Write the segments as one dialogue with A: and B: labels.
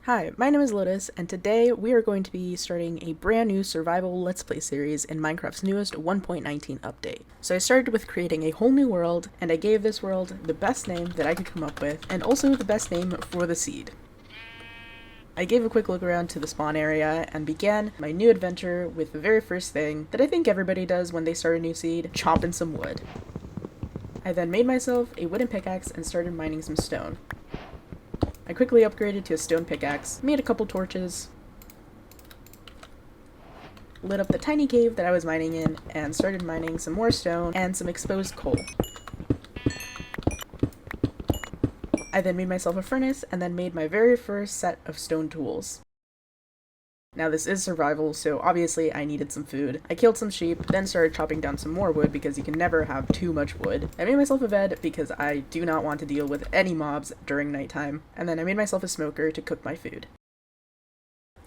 A: Hi, my name is Lotus, and today we are going to be starting a brand new survival Let's Play series in Minecraft's newest 1.19 update. So I started with creating a whole new world, and I gave this world the best name that I could come up with, and also the best name for the seed. I gave a quick look around to the spawn area, and began my new adventure with the very first thing that I think everybody does when they start a new seed, chopping some wood. I then made myself a wooden pickaxe and started mining some stone. I quickly upgraded to a stone pickaxe, made a couple torches, lit up the tiny cave that I was mining in, and started mining some more stone and some exposed coal. I then made myself a furnace and then made my very first set of stone tools. Now this is survival, so obviously I needed some food. I killed some sheep, then started chopping down some more wood because you can never have too much wood. I made myself a bed because I do not want to deal with any mobs during nighttime, and then I made myself a smoker to cook my food.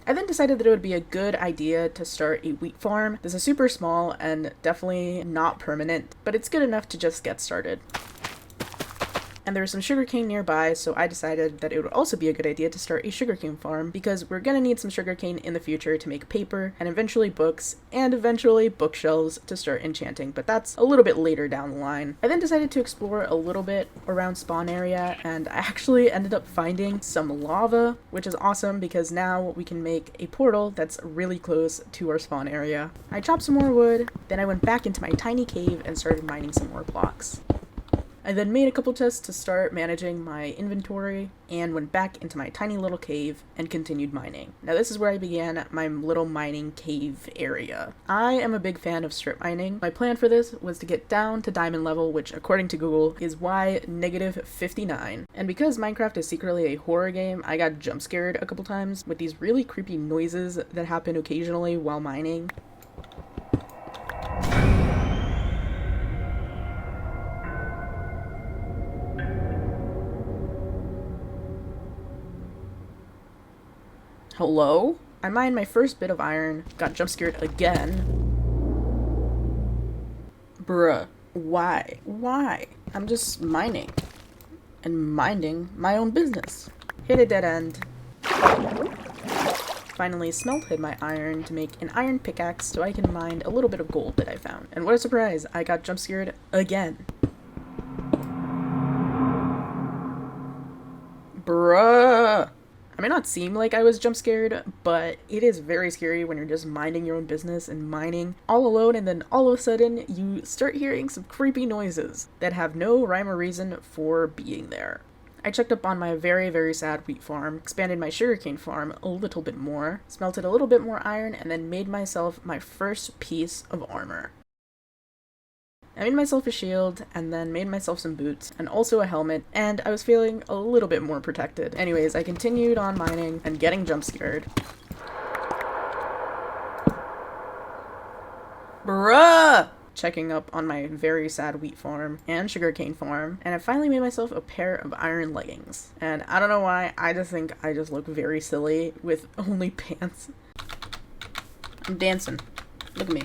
A: I then decided that it would be a good idea to start a wheat farm. This is super small and definitely not permanent, but it's good enough to just get started. And there was some sugarcane nearby, so I decided that it would also be a good idea to start a sugarcane farm, because we're gonna need some sugarcane in the future to make paper, and eventually books, and eventually bookshelves to start enchanting, but that's a little bit later down the line. I then decided to explore a little bit around spawn area, and I actually ended up finding some lava, which is awesome because now we can make a portal that's really close to our spawn area. I chopped some more wood, then I went back into my tiny cave and started mining some more blocks. I then made a couple chests to start managing my inventory, and went back into my tiny little cave and continued mining. Now this is where I began my little mining cave area. I am a big fan of strip mining. My plan for this was to get down to diamond level, which according to Google is Y-59. And because Minecraft is secretly a horror game, I got jump scared a couple times with these really creepy noises that happen occasionally while mining. Hello? I mined my first bit of iron, got jump scared again. Bruh, why? Why? I'm just mining. And minding my own business. Hit a dead end. Finally smelted my iron to make an iron pickaxe so I can mine a little bit of gold that I found. And what a surprise, I got jump scared again. Bruh. I may not seem like I was jump scared, but it is very scary when you're just minding your own business and mining all alone, and then all of a sudden you start hearing some creepy noises that have no rhyme or reason for being there. I checked up on my very sad wheat farm, expanded my sugarcane farm a little bit more, smelted a little bit more iron, and then made myself my first piece of armor. I made myself a shield, and then made myself some boots, and also a helmet, and I was feeling a little bit more protected. Anyways, I continued on mining and getting jump scared. Bruh! Checking up on my very sad wheat farm and sugarcane farm, and I finally made myself a pair of iron leggings. And I don't know why, I just think I just look very silly with only pants. I'm dancing. Look at me.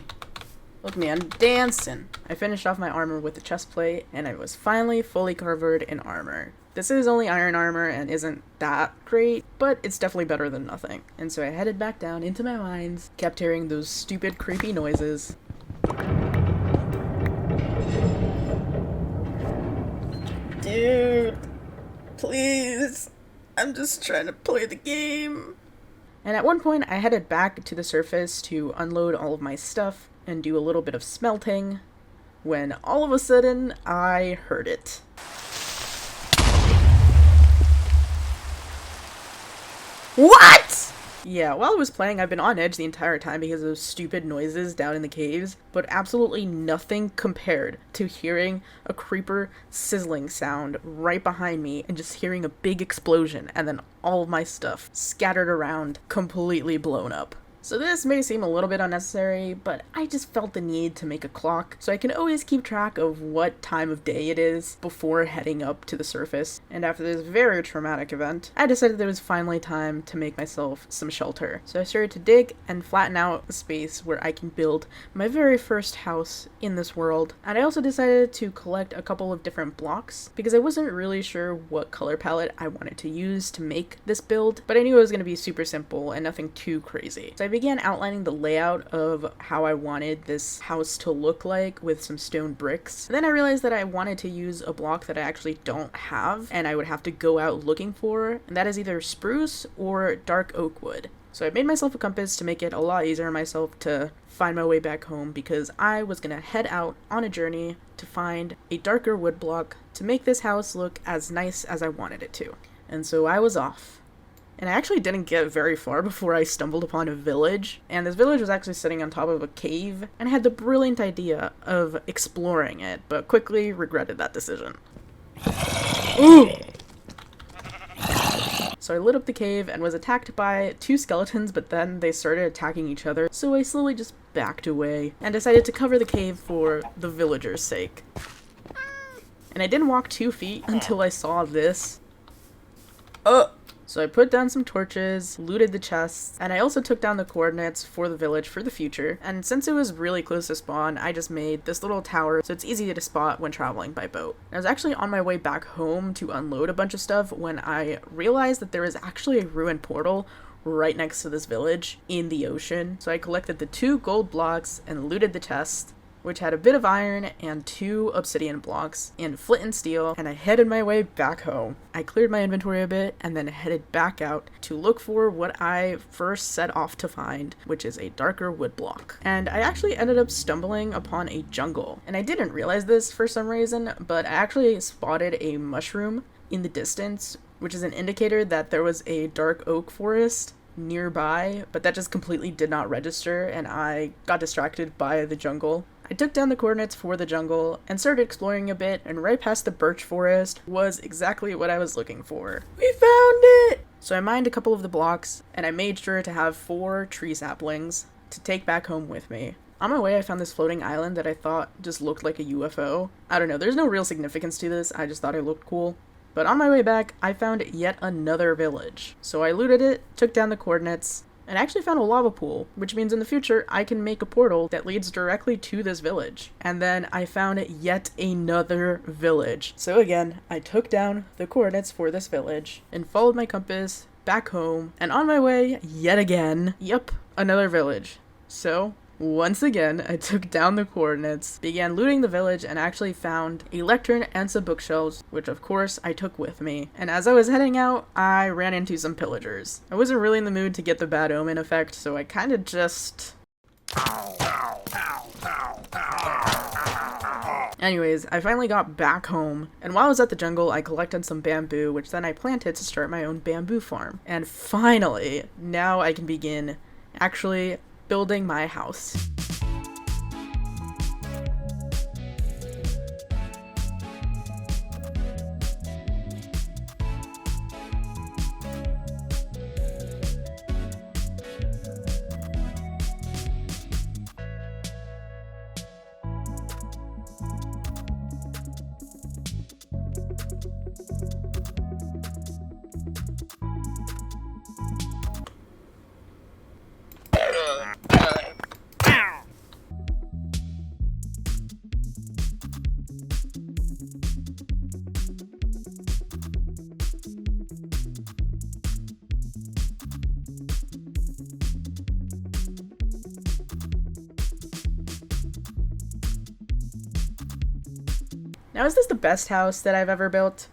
A: Look at me, I'm dancing! I finished off my armor with the chest plate, and I was finally fully covered in armor. This is only iron armor and isn't that great, but it's definitely better than nothing. And so I headed back down into my mines, kept hearing those stupid creepy noises. Dude, please, I'm just trying to play the game. And at one point I headed back to the surface to unload all of my stuff and do a little bit of smelting, when all of a sudden I heard it. What?! Yeah, while I was playing, I've been on edge the entire time because of those stupid noises down in the caves, but absolutely nothing compared to hearing a creeper sizzling sound right behind me and just hearing a big explosion and then all of my stuff scattered around, completely blown up. So this may seem a little bit unnecessary, but I just felt the need to make a clock so I can always keep track of what time of day it is before heading up to the surface. And after this very traumatic event, I decided that it was finally time to make myself some shelter. So I started to dig and flatten out a space where I can build my very first house in this world. And I also decided to collect a couple of different blocks because I wasn't really sure what color palette I wanted to use to make this build, but I knew it was going to be super simple and nothing too crazy. So I began outlining the layout of how I wanted this house to look like with some stone bricks. Then I realized that I wanted to use a block that I actually don't have and I would have to go out looking for, and that is either spruce or dark oak wood. So I made myself a compass to make it a lot easier on myself to find my way back home because I was going to head out on a journey to find a darker wood block to make this house look as nice as I wanted it to. And so I was off. And I actually didn't get very far before I stumbled upon a village, and this village was actually sitting on top of a cave, and I had the brilliant idea of exploring it, but quickly regretted that decision. Ooh! So I lit up the cave and was attacked by 2 skeletons, but then they started attacking each other, so I slowly just backed away, and decided to cover the cave for the villagers' sake. And I didn't walk 2 feet until I saw this. So I put down some torches, looted the chests, and I also took down the coordinates for the village for the future. And since it was really close to spawn, I just made this little tower so it's easy to spot when traveling by boat. I was actually on my way back home to unload a bunch of stuff when I realized that there was actually a ruined portal right next to this village in the ocean. So I collected the 2 gold blocks and looted the chest, which had a bit of iron and 2 obsidian blocks and flint and steel, and I headed my way back home. I cleared my inventory a bit and then headed back out to look for what I first set off to find, which is a darker wood block. And I actually ended up stumbling upon a jungle, and I didn't realize this for some reason, but I actually spotted a mushroom in the distance, which is an indicator that there was a dark oak forest nearby, but that just completely did not register, and I got distracted by the jungle. I took down the coordinates for the jungle and started exploring a bit, and right past the birch forest was exactly what I was looking for. We found it! So I mined a couple of the blocks, and I made sure to have 4 tree saplings to take back home with me. On my way, I found this floating island that I thought just looked like a UFO. I don't know, there's no real significance to this, I just thought it looked cool. But on my way back, I found yet another village. So I looted it, took down the coordinates, and actually found a lava pool, which means in the future I can make a portal that leads directly to this village. And then I found yet another village. So again, I took down the coordinates for this village and followed my compass back home, and on my way, yet again, yep, another village. So once again, I took down the coordinates, began looting the village, and actually found a lectern and some bookshelves, which of course I took with me. And as I was heading out, I ran into some pillagers. I wasn't really in the mood to get the bad omen effect, so I kinda just... Anyways, I finally got back home, and while I was at the jungle, I collected some bamboo, which then I planted to start my own bamboo farm. And finally, now I can begin actually building my house. Now, is this the best house that I've ever built?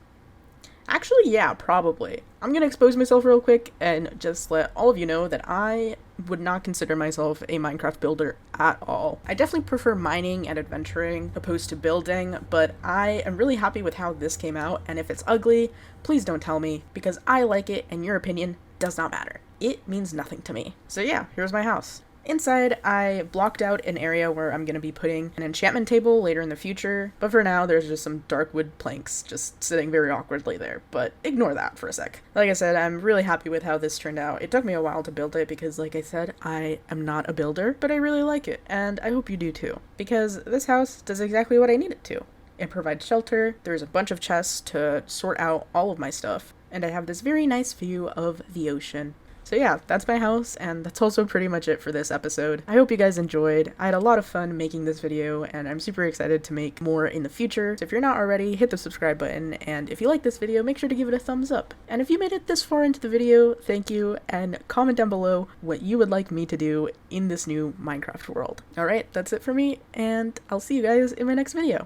A: Actually, yeah, probably. I'm gonna expose myself real quick and just let all of you know that I would not consider myself a Minecraft builder at all. I definitely prefer mining and adventuring opposed to building, but I am really happy with how this came out, and if it's ugly, please don't tell me, because I like it and your opinion does not matter. It means nothing to me. So yeah, here's my house. Inside, I blocked out an area where I'm going to be putting an enchantment table later in the future, but for now there's just some dark wood planks just sitting very awkwardly there, but ignore that for a sec. Like I said, I'm really happy with how this turned out. It took me a while to build it because, like I said, I am not a builder, but I really like it, and I hope you do too, because this house does exactly what I need it to. It provides shelter, there's a bunch of chests to sort out all of my stuff, and I have this very nice view of the ocean. So yeah, that's my house, and that's also pretty much it for this episode. I hope you guys enjoyed. I had a lot of fun making this video, and I'm super excited to make more in the future. So if you're not already, hit the subscribe button, and if you like this video, make sure to give it a thumbs up. And if you made it this far into the video, thank you, and comment down below what you would like me to do in this new Minecraft world. Alright, that's it for me, and I'll see you guys in my next video.